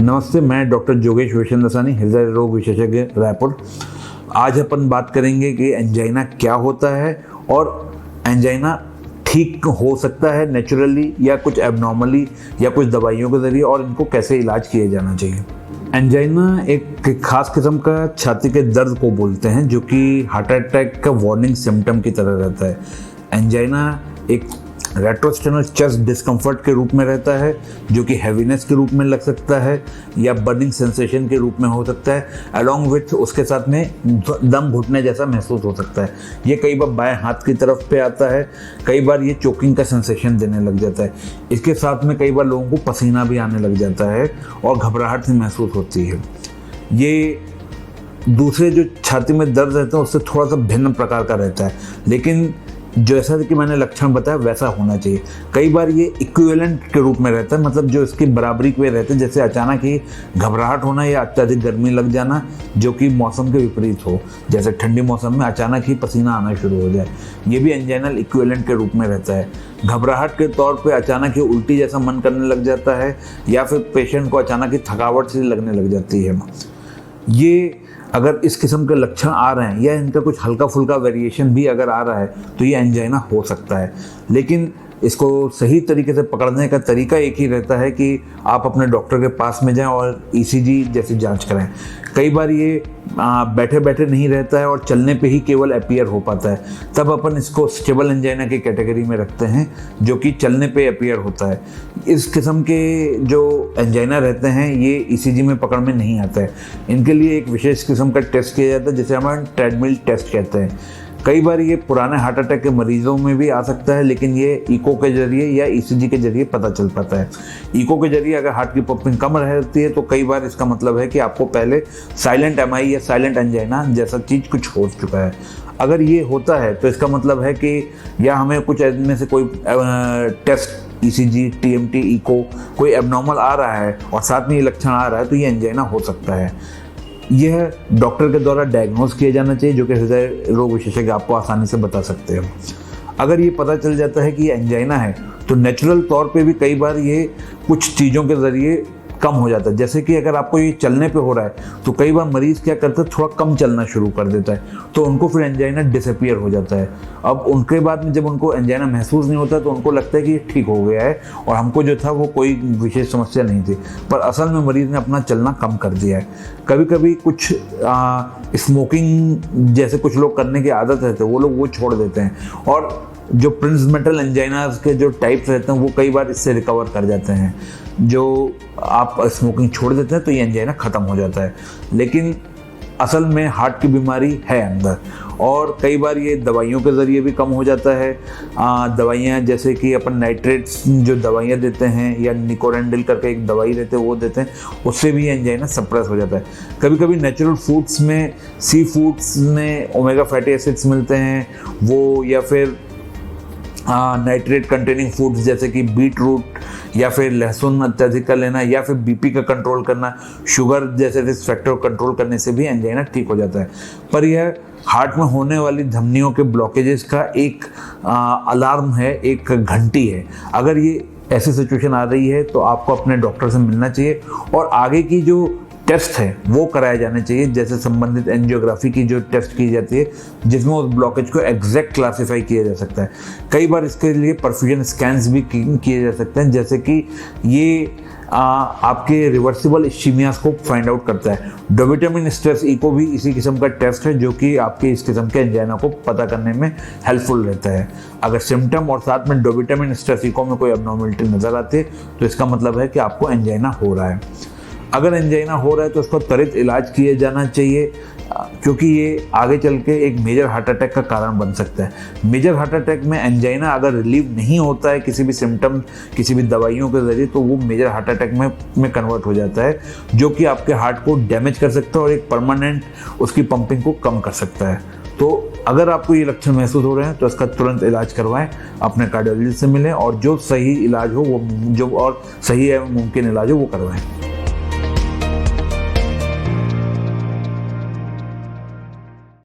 नमस्ते, मैं डॉक्टर जोगेश वैश्यनदसानी, हृदय रोग विशेषज्ञ, रायपुर। आज अपन बात करेंगे कि एंजाइना क्या होता है और एंजाइना ठीक हो सकता है नेचुरली या कुछ एबनॉर्मली या कुछ दवाइयों के ज़रिए, और इनको कैसे इलाज किया जाना चाहिए। एंजाइना एक खास किस्म का छाती के दर्द को बोलते हैं जो कि हार्ट अटैक का वार्निंग सिम्टम की तरह रहता है। एंजाइना एक रेट्रोस्टेनल चेस्ट डिस्कम्फर्ट के रूप में रहता है जो कि हैवीनेस के रूप में लग सकता है या बर्निंग सेंसेशन के रूप में हो सकता है, अलॉन्ग विथ उसके साथ में दम घुटने जैसा महसूस हो सकता है। ये कई बार बाएं हाथ की तरफ पे आता है, कई बार ये चोकिंग का सेंसेशन देने लग जाता है। इसके साथ में कई बार लोगों को पसीना भी आने लग जाता है और घबराहट सी महसूस होती है। ये दूसरे जो छाती में दर्द रहता है उससे थोड़ा सा भिन्न प्रकार का रहता है, लेकिन जैसा कि मैंने लक्षण बताया वैसा होना चाहिए। कई बार ये इक्विवेलेंट के रूप में रहता है, मतलब जो इसकी बराबरी के रहते हैं, जैसे अचानक ही घबराहट होना या अत्यधिक गर्मी लग जाना जो कि मौसम के विपरीत हो, जैसे ठंडी मौसम में अचानक ही पसीना आना शुरू हो जाए, ये भी एंजाइनल इक्विवेलेंट के रूप में रहता है। घबराहट के तौर पे अचानक ही उल्टी जैसा मन करने लग जाता है या फिर पेशेंट को अचानक ही थकावट सी लगने लग जाती है। ये अगर इस किस्म के लक्षण आ रहे हैं या इनका कुछ हल्का फुल्का वेरिएशन भी अगर आ रहा है तो ये एंजाइना हो सकता है, लेकिन इसको सही तरीके से पकड़ने का तरीका एक ही रहता है कि आप अपने डॉक्टर के पास में जाएं और ईसीजी जैसी जांच करें। कई बार ये बैठे बैठे नहीं रहता है और चलने पे ही केवल अपीयर हो पाता है, तब अपन इसको स्टेबल एंजाइना की कैटेगरी में रखते हैं जो कि चलने पे अपीयर होता है। इस किस्म के जो एंजाइना रहते हैं ये ईसीजी में पकड़ में नहीं आता है। इनके लिए एक विशेष किस्म का टेस्ट किया जाता है जिसे हम ट्रेडमिल टेस्ट कहते हैं। कई बार ये पुराने हार्ट अटैक के मरीजों में भी आ सकता है, लेकिन ये इको के जरिए या ईसीजी के जरिए पता चल पाता है। इको के जरिए अगर हार्ट की पंपिंग कम रहती है तो कई बार इसका मतलब है कि आपको पहले साइलेंट एमआई या साइलेंट एंजाइना जैसा चीज़ कुछ हो चुका है। अगर ये होता है तो इसका मतलब है कि या हमें कुछ इनमें से कोई टेस्ट ईसीजी, टीएमटी, इको कोई एबनॉर्मल आ रहा है और साथ में ये लक्षण आ रहा है तो ये एंजाइना हो सकता है। यह डॉक्टर के द्वारा डायग्नोज किया जाना चाहिए जो कि हृदय रोग विशेषज्ञ आपको आसानी से बता सकते हैं। अगर ये पता चल जाता है कि ये एंजाइना है तो नेचुरल तौर पे भी कई बार ये कुछ चीज़ों के ज़रिए कम हो जाता है। जैसे कि अगर आपको ये चलने पे हो रहा है तो कई बार मरीज़ क्या करता है, थोड़ा कम चलना शुरू कर देता है, तो उनको फिर एंजाइना डिसअपीयर हो जाता है। अब उनके बाद में जब उनको एंजाइना महसूस नहीं होता तो उनको लगता है कि ये ठीक हो गया है और हमको जो था वो कोई विशेष समस्या नहीं थी, पर असल में मरीज़ ने अपना चलना कम कर दिया है। कभी कभी कुछ स्मोकिंग जैसे कुछ लोग करने की आदत रहती है, वो लोग वो छोड़ देते हैं, और जो प्रिंस मेटल एंजाइनाज के जो टाइप्स रहते हैं वो कई बार इससे रिकवर कर जाते हैं। जो आप स्मोकिंग छोड़ देते हैं तो ये एंजाइना ख़त्म हो जाता है, लेकिन असल में हार्ट की बीमारी है अंदर, और कई बार ये दवाइयों के ज़रिए भी कम हो जाता है। दवाइयाँ जैसे कि अपन नाइट्रेट्स जो दवाइयाँ देते हैं या निकोरेंडिल करके एक दवाई रहते हैं वो देते हैं, उससे भी एंजाइना सप्रेस हो जाता है। कभी कभी नेचुरल फूड्स में, सी फूड्स में ओमेगा फैटी एसिड्स मिलते हैं वो, या फिर नाइट्रेट कंटेनिंग फूड्स जैसे कि बीट रूट या फिर लहसुन अत्यधिक का लेना या फिर बीपी का कंट्रोल करना, शुगर जैसे रिस्क फैक्टर कंट्रोल करने से भी एंजाइना ठीक हो जाता है। पर यह हार्ट में होने वाली धमनियों के ब्लॉकेजेस का एक अलार्म है, एक घंटी है। अगर ये ऐसी सिचुएशन आ रही है तो आपको अपने डॉक्टर से मिलना चाहिए और आगे की जो टेस्ट है वो कराए जाने चाहिए, जैसे संबंधित एंजियोग्राफी की जो टेस्ट की जाती है जिसमें उस ब्लॉकेज को एग्जैक्ट क्लासीफाई किया जा सकता है। कई बार इसके लिए परफ्यूजन स्कैन्स भी किए जा सकते हैं, जैसे कि ये आपके रिवर्सिबल इस्कीमियास को फाइंड आउट करता है। डोबिटामिन स्ट्रेस इको भी इसी किस्म का टेस्ट है जो कि आपके इस किस्म के एंजाइना को पता करने में हेल्पफुल रहता है। अगर सिम्टम और साथ में डोबिटामिन स्ट्रेस इको में कोई एबनॉर्मलिटी नज़र आती है तो इसका मतलब है कि आपको एंजाइना हो रहा है। अगर एंजाइना हो रहा है तो उसको त्वरित इलाज किया जाना चाहिए, क्योंकि ये आगे चल के एक मेजर हार्ट अटैक का कारण बन सकता है। मेजर हार्ट अटैक में एंजाइना अगर रिलीव नहीं होता है किसी भी सिम्टम, किसी भी दवाइयों के ज़रिए, तो वो मेजर हार्ट अटैक में कन्वर्ट हो जाता है, जो कि आपके हार्ट को डैमेज कर सकता है और एक परमानेंट उसकी पंपिंग को कम कर सकता है। तो अगर आपको ये लक्षण महसूस हो रहे हैं तो इसका तुरंत इलाज करवाएं, अपने कार्डियोलॉजिस्ट से मिलें और जो सही इलाज हो वो, जो और सही एवं मुमकिन इलाज हो वो करवाएं।